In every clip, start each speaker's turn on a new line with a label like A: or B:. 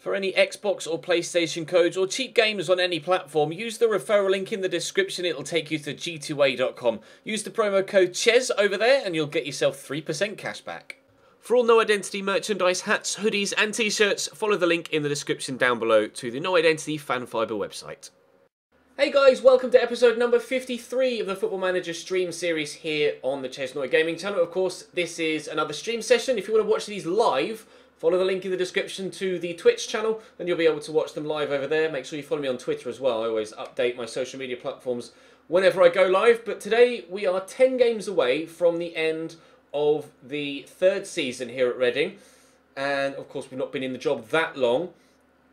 A: For any Xbox or PlayStation codes or cheap games on any platform, use the referral link in the description. It'll take you to g2a.com. Use the promo code CHES over there and you'll get yourself 3% cash back. For all No Identity merchandise, hats, hoodies and t-shirts, follow the link in the description down below to the No Identity Fan Fibre website. Hey guys, welcome to episode number 53 of the Football Manager stream series here on the Chesnoy Gaming channel. Of course, this is another stream session. If you want to watch these live, follow the link in the description to the Twitch channel, and you'll be able to watch them live over there. Make sure you follow me on Twitter as well. I always update my social media platforms whenever I go live. But today, we are 10 games away from the end of the third season here at Reading. And, of course, we've not been in the job that long.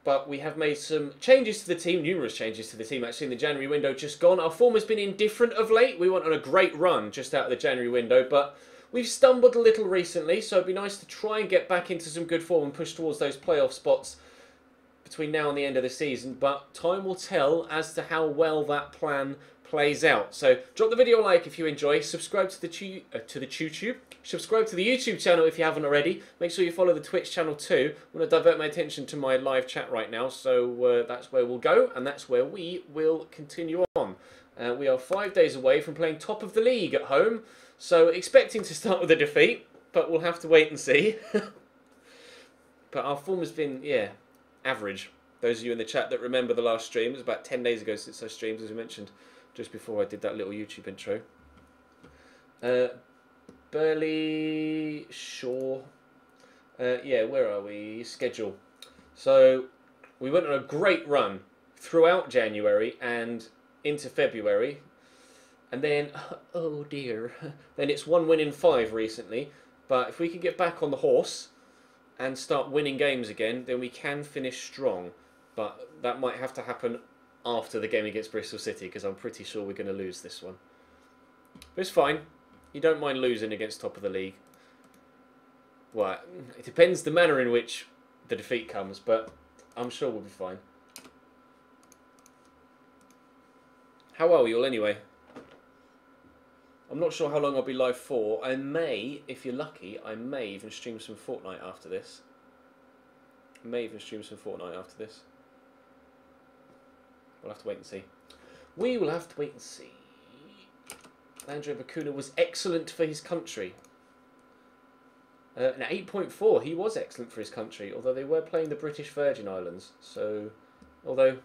A: But we have made some changes to the team, numerous changes to the team actually in the January window just gone. Our form has been indifferent of late. We went on a great run just out of the January window, but we've stumbled a little recently, so it'd be nice to try and get back into some good form and push towards those playoff spots between now and the end of the season. But time will tell as to how well that plan plays out. So drop the video a like if you enjoy. Subscribe to the YouTube. Subscribe to the YouTube channel if you haven't already. Make sure you follow the Twitch channel too. I'm going to divert my attention to my live chat right now, so that's where we'll go, and that's where we will continue on. We are 5 days away from playing top of the league at home. So, expecting to start with a defeat, but we'll have to wait and see. But our form has been, yeah, average. Those of you in the chat that remember the last stream, it was about 10 days ago since I streamed, as we mentioned, just before I did that little YouTube intro. Burley, Shaw. Yeah, where are we? Schedule. So, we went on a great run throughout January and into February. And then, oh dear, then it's 1 win in 5 recently. But if we can get back on the horse and start winning games again, then we can finish strong. But that might have to happen after the game against Bristol City, because I'm pretty sure we're going to lose this one. But it's fine. You don't mind losing against top of the league. Well, it depends the manner in which the defeat comes, but I'm sure we'll be fine. How are we all anyway? I'm not sure how long I'll be live for. I may, if you're lucky, I may even stream some Fortnite after this. We'll have to wait and see. We will have to wait and see. Andrea Bacuna was excellent for his country. An 8.4, he was excellent for his country, although they were playing the British Virgin Islands. So, although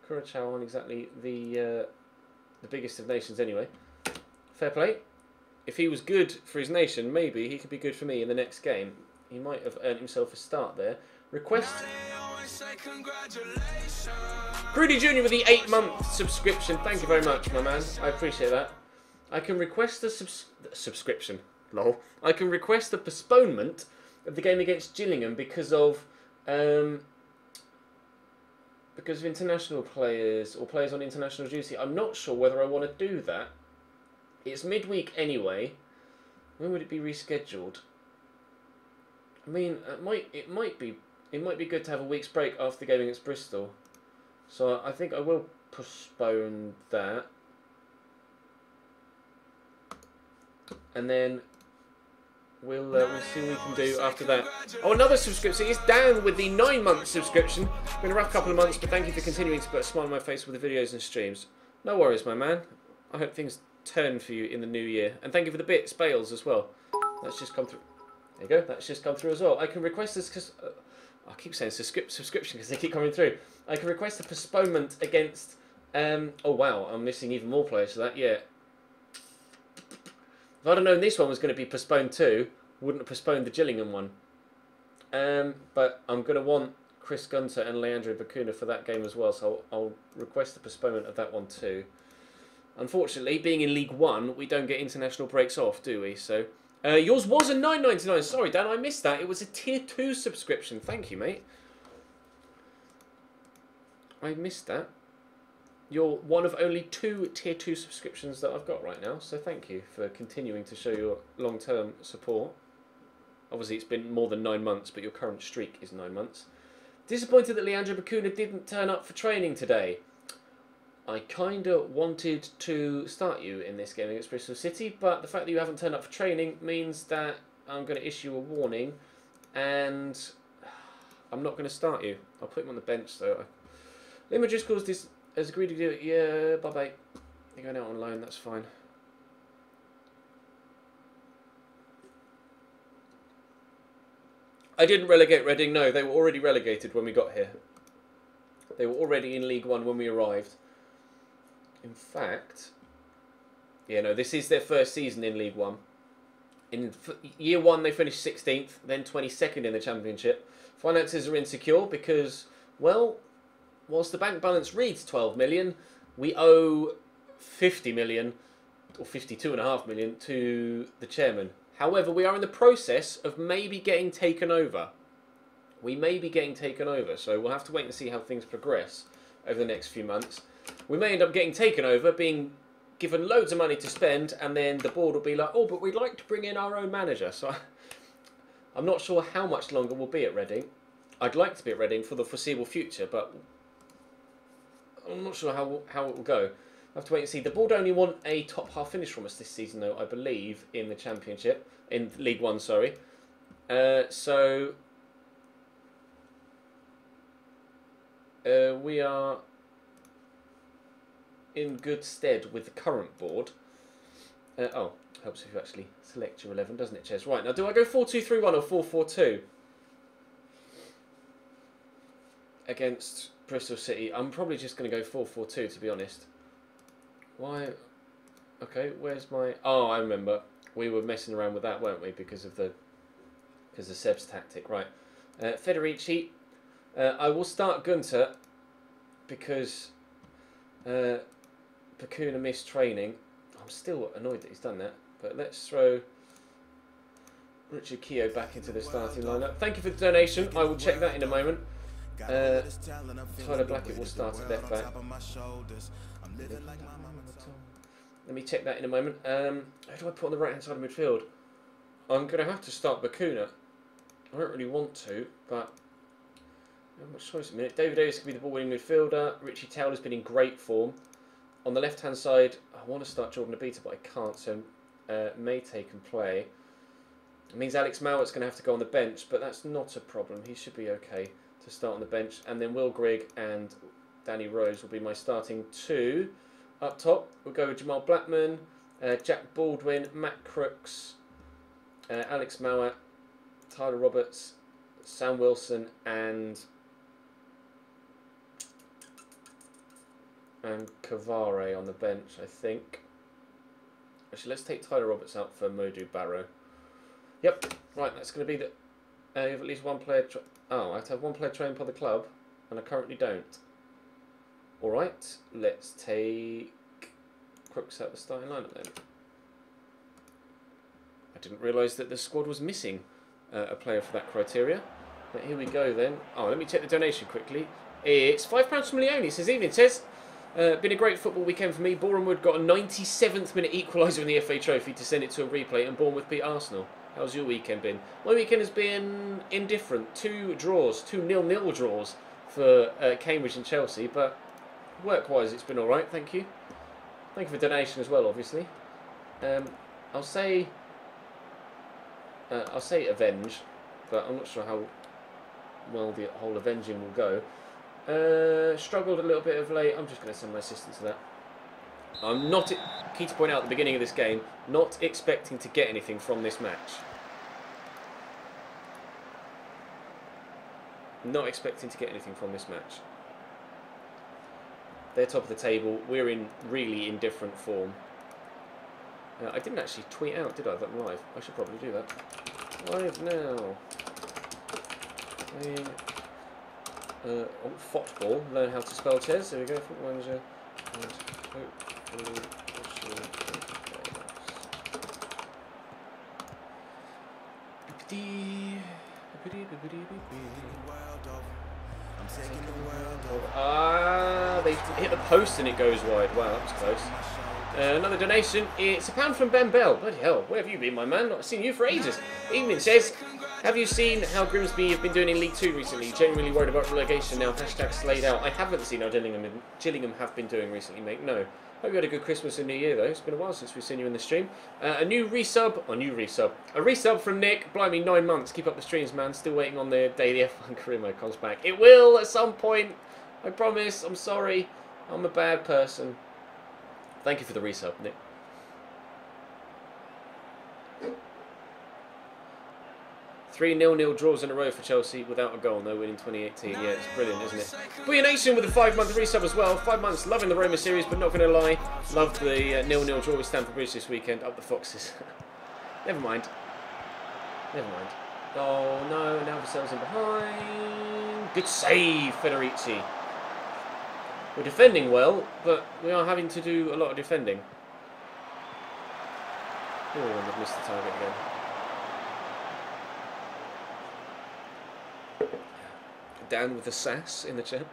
A: Curacao aren't exactly the biggest of nations anyway. Fair play. If he was good for his nation, maybe he could be good for me in the next game. He might have earned himself a start there. Request. Grudy Jr. with the 8-month subscription. Thank you very much, my man. I appreciate that. I can request a subscription. Lol. I can request a postponement of the game against Gillingham because of international players or players on international duty. I'm not sure whether I want to do that. It's midweek anyway. When would it be rescheduled? I mean, it might be good to have a week's break after the game against Bristol. So I think I will postpone that. And then we'll see what we can do after that. Oh, another subscription. It's Dan with the 9-month subscription. It's been a rough couple of months, but thank you for continuing to put a smile on my face with the videos and streams. No worries, my man. I hope things turn for you in the new year. And thank you for the bits, Bales, as well. That's just come through. There you go. That's just come through as well. I can request this because... I keep saying subscription because they keep coming through. I can request a postponement against... oh, wow. I'm missing even more players for that. Yeah. If I'd have known this one was going to be postponed too, wouldn't have postponed the Gillingham one. But I'm going to want Chris Gunter and Leandro Bacuna for that game as well, so I'll request the postponement of that one too. Unfortunately, being in League One, we don't get international breaks off, do we? So yours was a $9.99. Sorry, Dan, I missed that. It was a Tier 2 subscription. Thank you, mate. I missed that. You're one of only 2 Tier 2 subscriptions that I've got right now, so thank you for continuing to show your long-term support. Obviously, it's been more than 9 months, but your current streak is 9 months. Disappointed that Leandro Bacuna didn't turn up for training today. I kind of wanted to start you in this game against Bristol City, but the fact that you haven't turned up for training means that I'm going to issue a warning, and I'm not going to start you. I'll put him on the bench, though. Lima just caused this... Has agreed to do it. Yeah, bye-bye. You're going out on loan, that's fine. I didn't relegate Reading, no. They were already relegated when we got here. They were already in League One when we arrived. In fact... Yeah, no, this is their first season in League One. In year 1, they finished 16th, then 22nd in the Championship. Finances are insecure because, well, whilst the bank balance reads 12 million, we owe 50 million, or 52.5 million, to the chairman. However, we are in the process of maybe getting taken over. We may be getting taken over, so we'll have to wait and see how things progress over the next few months. We may end up getting taken over, being given loads of money to spend, and then the board will be like, oh, but we'd like to bring in our own manager. So I'm not sure how much longer we'll be at Reading. I'd like to be at Reading for the foreseeable future, but I'm not sure how it will go. I'll have to wait and see. The board only want a top half finish from us this season, though, I believe, in the Championship. In League One, sorry. So we are in good stead with the current board. Oh, helps if you actually select your 11, doesn't it, Ches? Right, now do I go 4-2-3-1 or 4-4-2 against Bristol City? I'm probably just going to go 4-4-2, to be honest. Why? Okay, where's my... Oh, I remember. We were messing around with that, weren't we? Because of Seb's tactic. Right. Federici. I will start Gunter because Pacuna missed training. I'm still annoyed that he's done that. But let's throw Richard Keogh back into the starting lineup. Thank you for the donation. I will check that in a moment. Tyler Blackett will start at left back. Let me check that in a moment. Who do I put on the right hand side of midfield? I'm going to have to start Bacuna. I don't really want to, but I have much choice at the minute. David Davis could be the ball-winning midfielder. Richie Taylor's been in great form. On the left-hand side, I want to start Jordan Abita, but I can't, so Mayte can play. It means Alex Mowatt's going to have to go on the bench, but that's not a problem. He should be okay to start on the bench. And then Will Grigg and Danny Rose will be my starting two. Up top, we'll go with Jamal Blackman, Jack Baldwin, Matt Crooks, Alex Mowat, Tyler Roberts, Sam Wilson, and Cavare on the bench, I think. Actually, let's take Tyler Roberts out for Modou Barrow. Yep, right, that's going to be the... you have at least one player... Oh, I have to have one player trained by the club, and I currently don't. Alright, let's take Crooks out the starting lineup then. I didn't realise that the squad was missing a player for that criteria. But here we go then. Oh, let me check the donation quickly. It's £5 from Leone. It says, evening, it says, been a great football weekend for me. Bournemouth got a 97th minute equaliser in the FA Trophy to send it to a replay, and Bournemouth beat Arsenal. How's your weekend been? My weekend has been indifferent. 2 draws, 2 0-0 draws for Cambridge and Chelsea, but work-wise, it's been all right. Thank you. Thank you for donation as well, obviously. I'll say avenge, but I'm not sure how well the whole avenging will go. Struggled a little bit of late. I'm just going to send my assistant to that. I'm not, key to point out at the beginning of this game, not expecting to get anything from this match. Not expecting to get anything from this match. They're top of the table. We're in really indifferent form. I didn't actually tweet out, did I, that I'm live? I should probably do that. Live now. Playing football. Learn how to spell chess. There we go. Football manager. And hopefully they hit the post and it goes wide. Wow, that was close. Another donation. It's £1 from Ben Bell. Bloody hell, where have you been, my man? Not seen you for ages. Evening says, have you seen how Grimsby have been doing in League 2 recently? Genuinely worried about relegation now. Hashtag slayed out. I haven't seen how Gillingham have been doing recently, mate. No. Hope you had a good Christmas and New Year, though. It's been a while since we've seen you in the stream. A resub from Nick. Blimey, 9 months. Keep up the streams, man. Still waiting on the day the F1 career mode comes back. It will at some point. I promise. I'm sorry. I'm a bad person. Thank you for the resub, Nick. 3-0-0 draws in a row for Chelsea without a goal. No win in 2018. Yeah, it's brilliant, isn't it? Booyah Nation with a 5-month resub as well. 5 months, loving the Roma series, but not going to lie. Loved the 0-0 draw with Stamford Bridge this weekend. Up the Foxes. Never mind. Never mind. Oh no, now Vassell's in behind. Good save, Federici. We're defending well, but we are having to do a lot of defending. Oh, they've missed the target again. Down with the sass in the chat.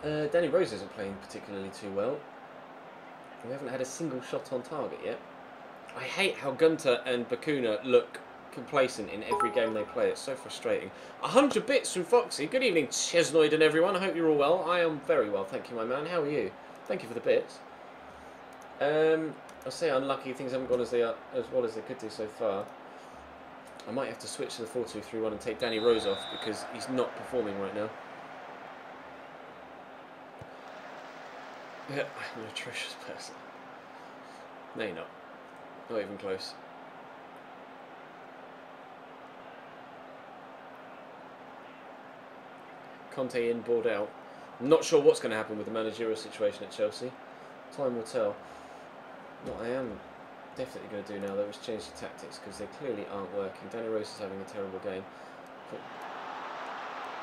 A: Danny Rose isn't playing particularly too well. We haven't had a single shot on target yet. I hate how Gunter and Bakuna look complacent in every game they play. It's so frustrating. 100 bits from Foxy. Good evening, Chesnoid and everyone. I hope you're all well. I am very well, thank you, my man. How are you? Thank you for the bits. I'll say unlucky. Things haven't gone as well as they could do so far. I might have to switch to the 4-2-3-1 and take Danny Rose off because he's not performing right now. Yeah, I'm an atrocious person. No, you're not. Not even close. Conte in, bored out. I'm not sure what's going to happen with the managerial situation at Chelsea. Time will tell. What I am definitely going to do now, though, is change the tactics because they clearly aren't working. Danny Rose is having a terrible game. Put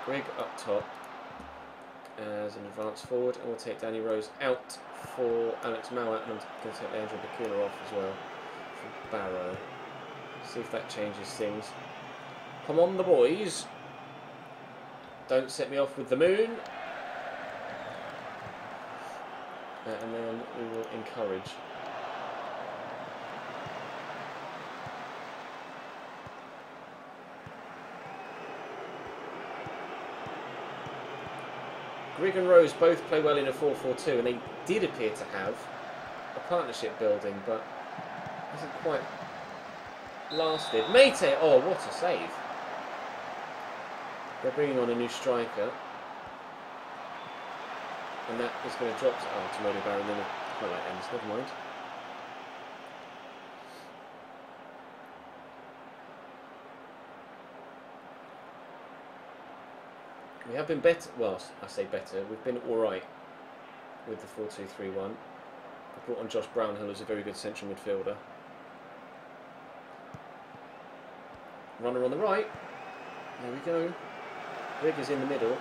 A: Greg up top as an advance forward, and we'll take Danny Rose out for Alex Mauer, and I'm going to take Andrew Bakula off as well for Barrow. See if that changes things. Come on, the boys. Don't set me off with the moon. And then we will encourage. Grigg and Rose both play well in a 4-4-2, and they did appear to have a partnership building, but hasn't quite lasted. Mate, oh, what a save. They're bringing on a new striker. And that is going to drop to Modi Barrow, and then the highlight ends. Never mind. We have been better. Well, I say better. We've been all right with the 4-2-3-1. We brought on Josh Brownhill as a very good central midfielder. Runner on the right. There we go. Rigg is in the middle.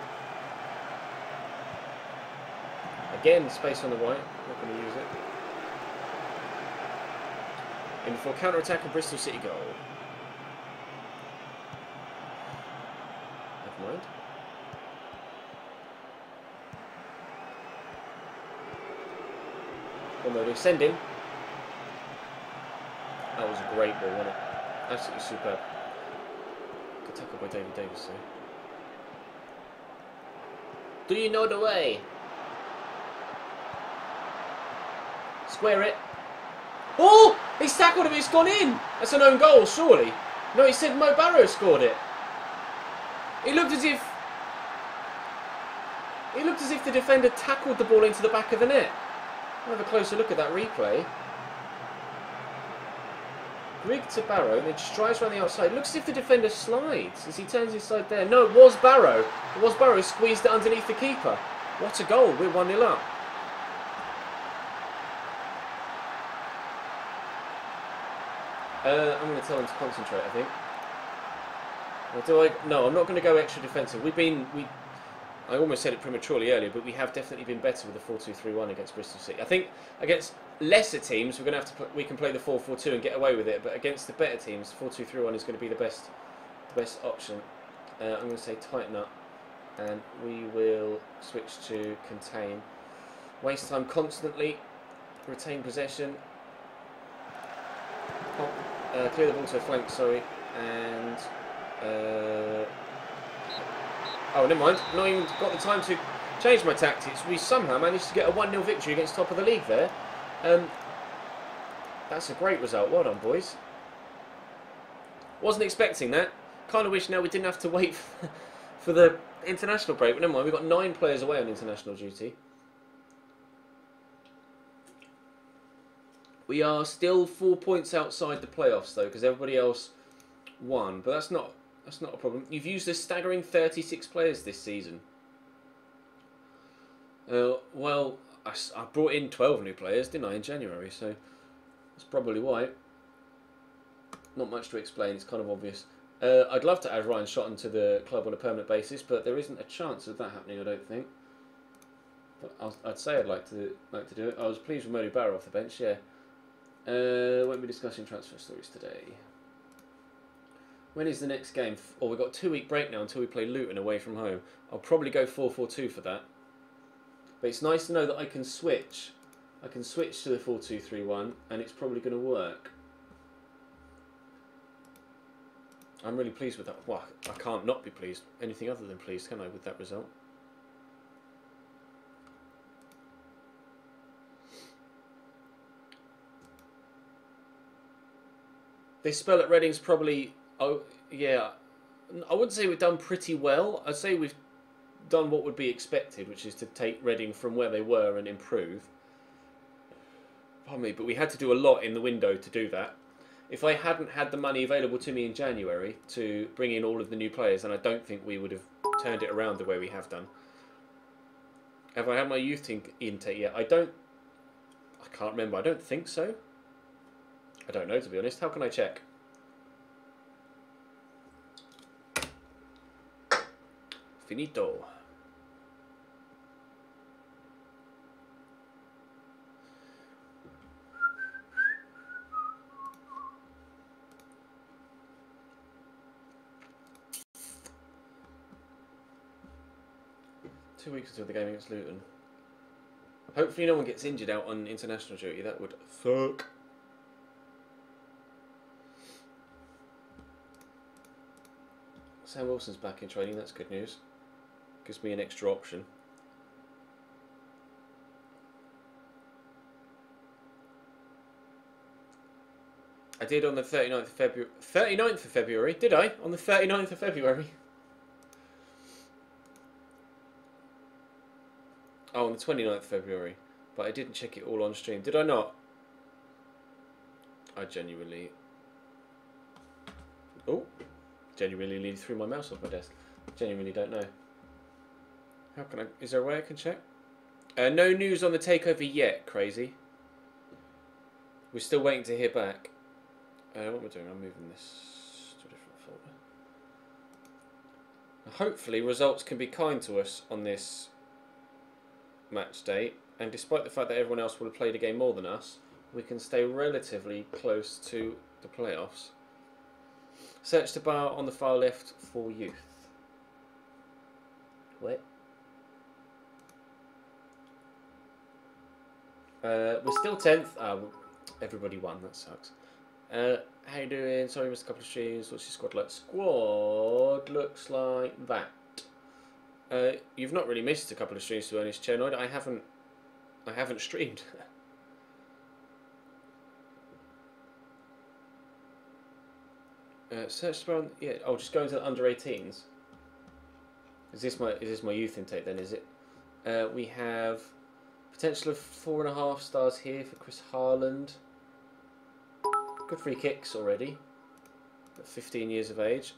A: Again, space on the right. Not going to use it. In for counter-attack and Bristol City goal. Never mind. Almost send him. That was a great ball, wasn't it? Absolutely superb. Good tackle by David Davis, though. Do you know the way? Square it. Oh! He's tackled him, it's gone in! That's an own goal, surely. No, he said Mo Barrow scored it. It looked as if the defender tackled the ball into the back of the net. I'll have a closer look at that replay. Grigg to Barrow, and then just drives around the outside. Looks as if the defender slides as he turns inside there. No, it was Barrow. It was Barrow who squeezed it underneath the keeper. What a goal. We're 1-0 up. I'm going to tell him to concentrate, I think. Or do I? No, I'm not going to go extra defensive. I almost said it prematurely earlier, but we have definitely been better with the 4-2-3-1 against Bristol City. I think against lesser teams, we're going to have to we can play the 4-4-2 and get away with it. But against the better teams, 4-2-3-1 is going to be the best option. I'm going to say tighten up, and we will switch to contain. Waste time constantly. Retain possession. Clear the ball to a flank. Sorry, and. Oh, never mind. Not even got the time to changed my tactics. We somehow managed to get a 1-0 victory against top of the league there. That's a great result. Well done, boys. Wasn't expecting that. Kind of wish now we didn't have to wait for the international break. But never mind, we've got 9 players away on international duty. We are still 4 points outside the playoffs, though, because everybody else won. But that's not a problem. You've used a staggering 36 players this season. Well, I brought in 12 new players, didn't I, in January? So that's probably why. Not much to explain. It's kind of obvious. I'd love to add Ryan Shotton to the club on a permanent basis, but there isn't a chance of that happening, I don't think. But I'd say I'd like to do it. I was pleased with Modi Barrow off the bench, yeah. Won't be discussing transfer stories today. When is the next game? Oh, we've got a 2-week break now until we play Luton away from home. I'll probably go 4-4-2 for that. But it's nice to know that I can switch. I can switch to the 4-2-3-1, and it's probably going to work. I'm really pleased with that. Well, I can't not be pleased. Anything other than pleased, can I, with that result? This spell at Reading's probably... Oh, yeah. I wouldn't say we've done pretty well. I'd say we've done what would be expected, which is to take Reading from where they were and improve. Pardon me, but we had to do a lot in the window to do that. If I hadn't had the money available to me in January to bring in all of the new players, then I don't think we would have turned it around the way we have done. Have I had my youth intake yet? I can't remember. I don't think so. I don't know, to be honest. How can I check? Finito. Two weeks until the game against Luton. Hopefully no one gets injured out on international duty. That would suck. Sam Wilson's back in training. That's good news. Gives me an extra option. I did on the 39th of February. 39th of February? Did I? On the 39th of February? Oh, on the 29th of February. But I didn't check it all on stream. Did I not? I genuinely... Oh. Genuinely threw my mouse off my desk. Genuinely don't know. How can I... Is there a way I can check? No news on the takeover yet, crazy. We're still waiting to hear back. What am I doing? I'm moving this to a different folder. Hopefully results can be kind to us on this match day, and despite the fact that everyone else will have played a game more than us, we can stay relatively close to the playoffs. Search the bar on the far left for youth. What? We're still 10th. Everybody won, that sucks. How you doing? Sorry, missed a couple of streams. What's your squad like? Squad looks like that. You've not really missed a couple of streams, to be honest, Chernoid. I haven't streamed. Search around. Yeah. Oh, just go into the under 18s. Is this my youth intake then? Is it? We have potential of 4.5 stars here for Chris Harland. Good free kicks already. At 15 years of age.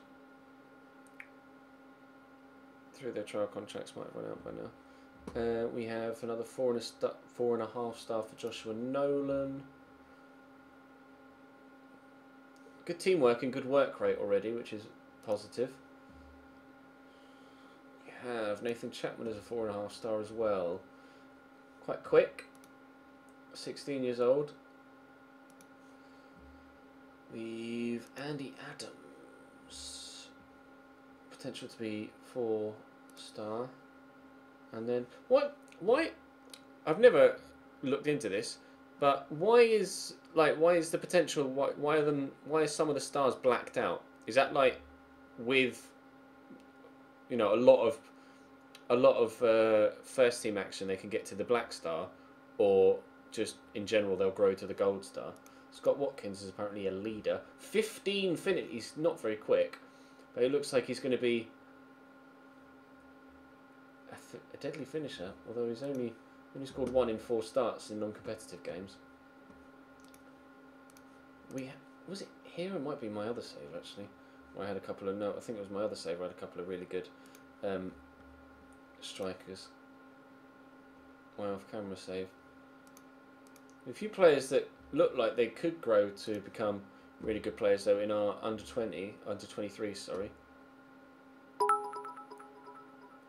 A: Through their trial contracts might have run out by now. We have another 4.5 star for Joshua Nolan. Good teamwork and good work rate already, which is positive. We have Nathan Chapman as a 4.5 star as well. Quite quick. 16 years old. We've Andy Adams. Potential to be 4 star. And then why I've never looked into this, but why is the potential, why is some of the stars blacked out? Is that like with, you know, a lot of a lot of first team action, they can get to the Black Star, or just in general they'll grow to the Gold Star. Scott Watkins is apparently a leader. 15 finish. He's not very quick, but it looks like he's going to be a deadly finisher. Although he's only scored 1 in 4 starts in non-competitive games. Was it here? It might be my other save actually. Where I had a couple of I think it was my other save. Where I had a couple of really good strikers. My off-camera save. A few players that look like they could grow to become really good players though in our under 23, sorry.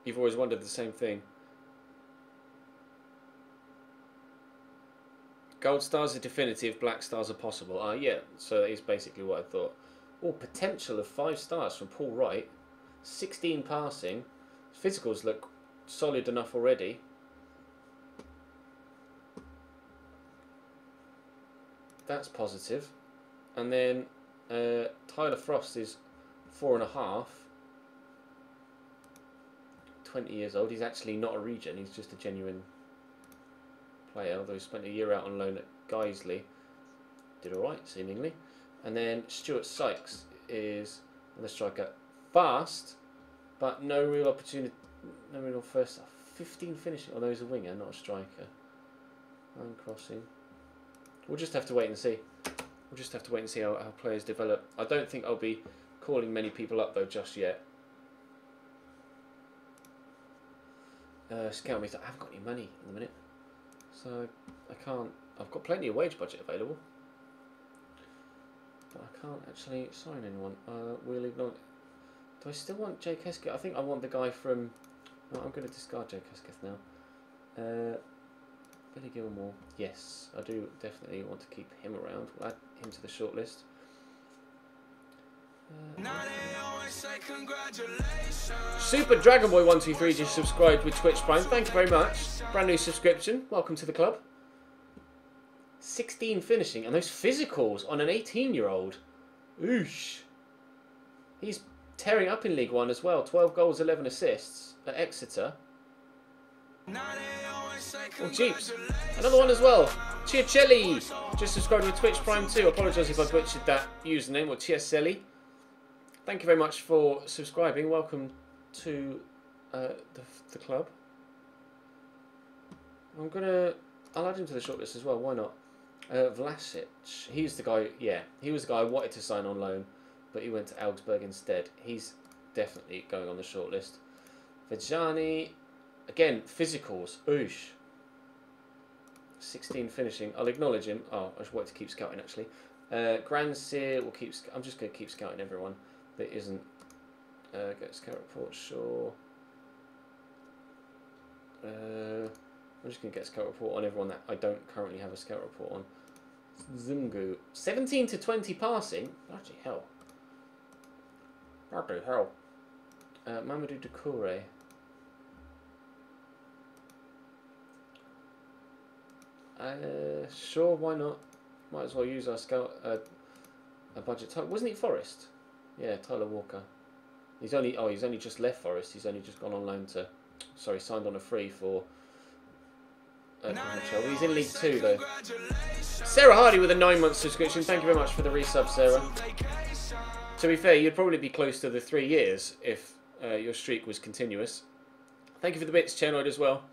A: You've always wondered the same thing. Gold stars are definitive, black stars are possible. Yeah, so that is basically what I thought. Oh, potential of 5 stars from Paul Wright. 16 passing. Physicals look solid enough already. That's positive. And then Tyler Frost is 4.5. 20 years old. He's actually not a regen. He's just a genuine player. Although he spent a year out on loan at Guiseley. Did alright, seemingly. And then Stuart Sykes is the striker. Fast, but no real opportunity. No real first. 15 finishing. Although he's a winger, not a striker. Line crossing. We'll just have to wait and see. We'll just have to wait and see how players develop. I don't think I'll be calling many people up though just yet. Scout meter. I haven't got any money in the minute, so I can't. I've got plenty of wage budget available, but I can't actually sign anyone. We'll ignore. Do I still want Jake Hesketh? I think I want the guy from. No, I'm going to discard Jake Hesketh now. Billy Gilmore. Yes, I do definitely want to keep him around. We'll add him to the shortlist. Super Dragon Boy 123 just subscribed with Twitch Prime. Thank you very much. Brand new subscription. Welcome to the club. 16 finishing, and those physicals on an 18-year-old. Oosh. He's tearing up in League One as well. 12 goals, 11 assists at Exeter. Oh, Jeeps. Another one as well. Chiacelli just subscribed with Twitch Prime too. Apologise if I butchered that username, or Chiacelli. Thank you very much for subscribing. Welcome to the club. I'll add him to the shortlist as well. Why not? Vlasic. He's the guy. Yeah, he was the guy I wanted to sign on loan, but he went to Augsburg instead. He's definitely going on the shortlist. Vajani. Again, physicals. Oosh. 16 finishing. I'll acknowledge him. Oh, I should wait to keep scouting actually. Grand Seer will keep. I'm just going to keep scouting everyone that isn't. Get a scout report. Sure. I'm just going to get a scout report on everyone that I don't currently have a scout report on. Zungu. 17 to 20 passing. Bloody hell. Bloody hell. Mamadou Doucouré. Sure, why not? Might as well use our scout a budget type. Wasn't he Forest? Yeah, Tyler Walker. He's only just left Forest. He's only just gone on loan to. Sorry, signed on a free for. He's in League 2 though. Sarah Hardy with a 9-month subscription. Thank you very much for the resub, Sarah. To be fair, you'd probably be close to the 3 years if your streak was continuous. Thank you for the bits, Chenoid, as well.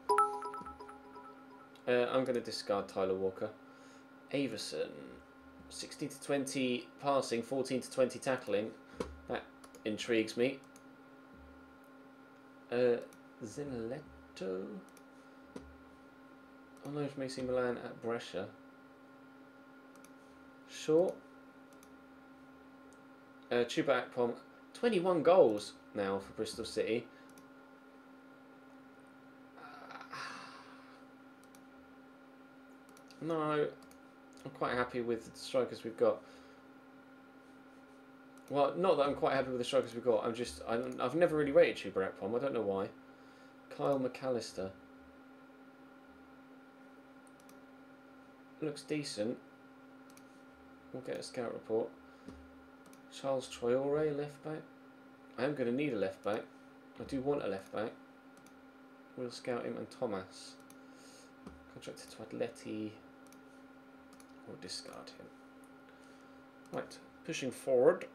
A: I'm going to discard Tyler Walker. Averson, 16 to 20 passing, 14 to 20 tackling. That intrigues me. Zinletto. I know if AC Milan at Brescia. Sure. Chuba Akpom, 21 goals now for Bristol City. No, I'm quite happy with the strikers we've got. Well, not that I'm quite happy with the strikers we've got. I've never really rated Chuba Akpom. I don't know why. Kyle McAllister. Looks decent. We'll get a scout report. Charles Traore, left back. I am going to need a left back. I do want a left back. We'll scout him and Thomas. Contracted to Atleti. We'll discard him. Right, pushing forward.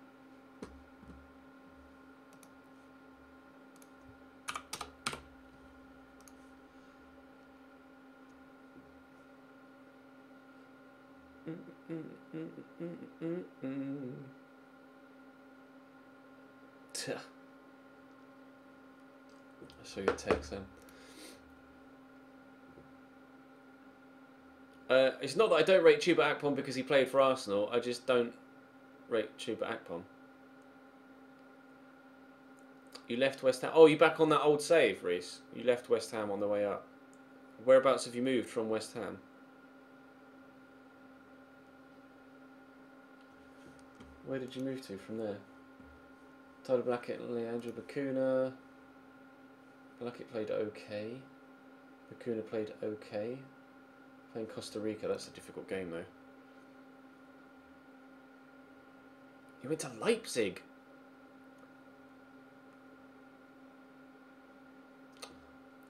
A: I saw your text then. It's not that I don't rate Chuba Akpom because he played for Arsenal. I just don't rate Chuba Akpom. You left West Ham. Oh, you back on that old save, Reese? You left West Ham on the way up. Whereabouts have you moved from West Ham? Where did you move to from there? Tyler Blackett and Leandro Bacuna. Blackett played okay. Bacuna played okay. Playing Costa Rica, that's a difficult game though. You went to Leipzig.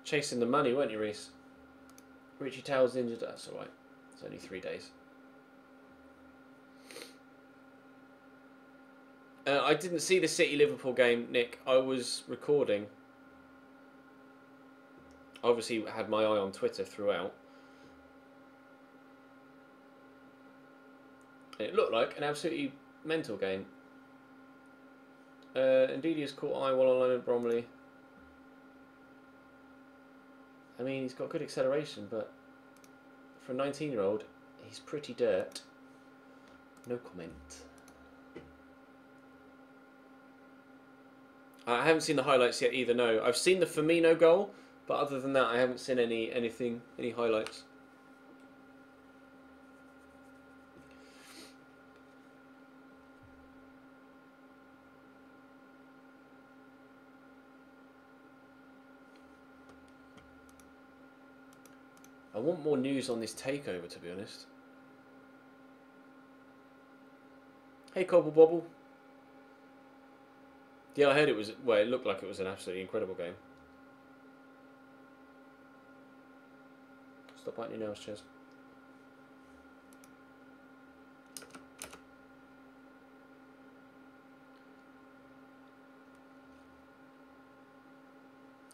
A: Chasing the money, weren't you, Reese? Richie Towell's injured, that's alright. It's only 3 days. I didn't see the City-Liverpool game, Nick. I was recording. Obviously had my eye on Twitter throughout. And it looked like an absolutely mental game. Indeed, he's caught eye while on loan at Bromley. I mean, he's got good acceleration, but for a 19-year-old, he's pretty dirt. No comment. I haven't seen the highlights yet either, no. I've seen the Firmino goal, but other than that, I haven't seen any highlights. I want more news on this takeover, to be honest. Hey, Cobble Bobble. Yeah, I heard it was... Well, it looked like it was an absolutely incredible game. Stop biting your nails, Chaz.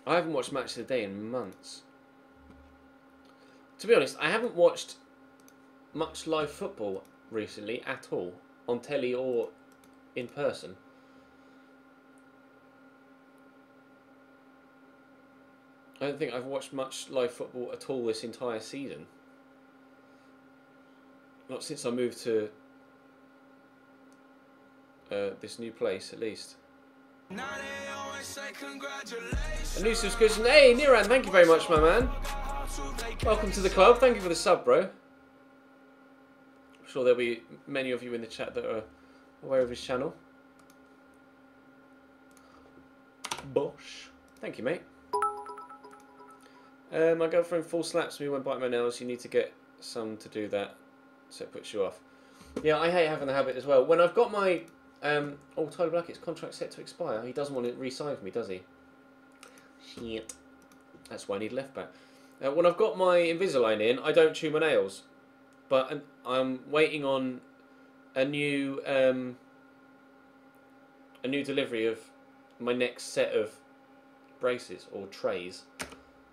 A: I haven't watched Match of the Day in months. To be honest, I haven't watched much live football recently at all, on telly or in person. I don't think I've watched much live football at all this entire season. Not since I moved to this new place, at least. A new subscription. Hey, Niran, thank you very much, my man. Welcome to the club. Thank you for the sub, bro. I'm sure there'll be many of you in the chat that are aware of his channel. Bosh. Thank you, mate. My girlfriend full slaps me when biting my nails. You need to get some to do that, so it puts you off. Yeah, I hate having the habit as well. When I've got my oh, Tyler Blackett's contract set to expire, he doesn't want to re-sign for me, does he? Shit. That's why I need left back. When I've got my Invisalign in, I don't chew my nails, but I'm waiting on a new delivery of my next set of braces or trays.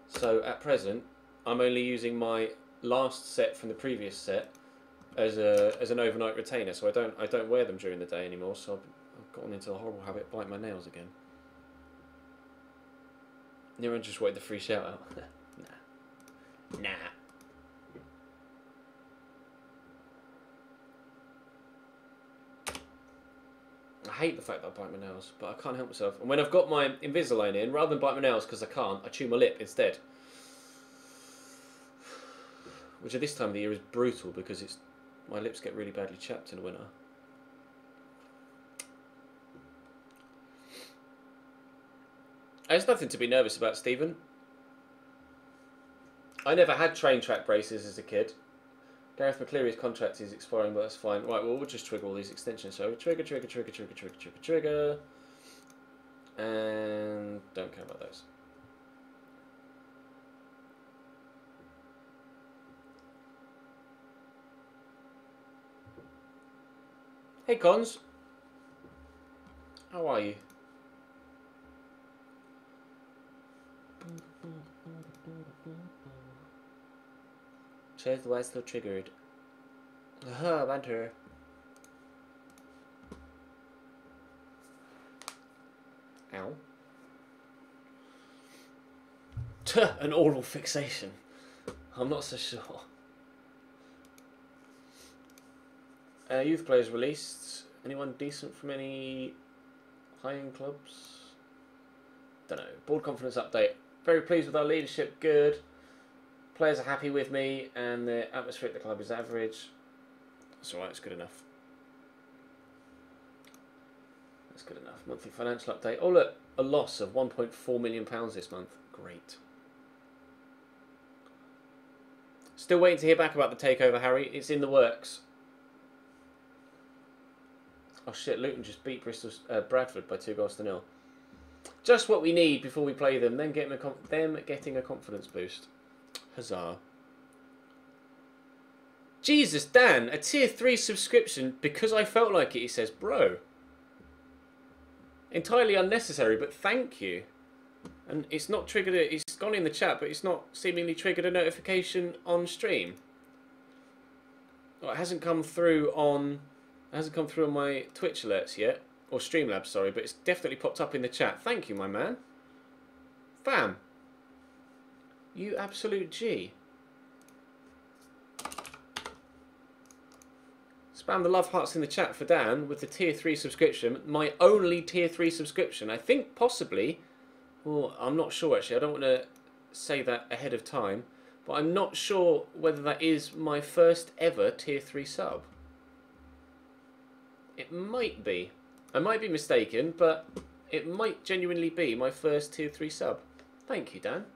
A: So at present, I'm only using my last set from the previous set as an overnight retainer. So I don't wear them during the day anymore. So I've gotten into a horrible habit of biting my nails again. Niran just wanted the free shout out. Nah. I hate the fact that I bite my nails, but I can't help myself. And when I've got my Invisalign in, rather than bite my nails because I can't, I chew my lip instead. Which at this time of the year is brutal because my lips get really badly chapped in the winter. There's nothing to be nervous about, Stephen. I never had train track braces as a kid. Gareth McCleary's contract is expiring, but that's fine. Right, well, we'll just trigger all these extensions. So trigger, trigger, trigger, trigger, trigger, trigger, trigger. And don't care about those. Hey, Cons. How are you? Chase, why still triggered? Haha, banter. Ow. An oral fixation. I'm not so sure. Youth players released. Anyone decent from any high-end clubs? Don't know. Board confidence update. Very pleased with our leadership. Good. Players are happy with me, and the atmosphere at the club is average. That's alright. It's good enough. That's good enough. Monthly financial update. Oh look, a loss of £1.4 million this month. Great. Still waiting to hear back about the takeover, Harry. It's in the works. Oh shit, Luton just beat Bradford by 2-0. Just what we need before we play them. Then getting a confidence boost. Huzzah. Jesus, Dan, a tier 3 subscription because I felt like it, he says. Bro. Entirely unnecessary, but thank you. And it's not triggered it's gone in the chat, but it's not seemingly triggered a notification on stream. Well, it hasn't come through on my Twitch alerts yet. Or Streamlabs, sorry, but it's definitely popped up in the chat. Thank you, my man. Fam. You absolute G. Spam the love hearts in the chat for Dan with the tier 3 subscription. My only tier 3 subscription. I think possibly, well, I'm not sure actually. I don't want to say that ahead of time. But I'm not sure whether that is my first ever tier 3 sub. It might be. I might be mistaken, but it might genuinely be my first tier 3 sub. Thank you, Dan.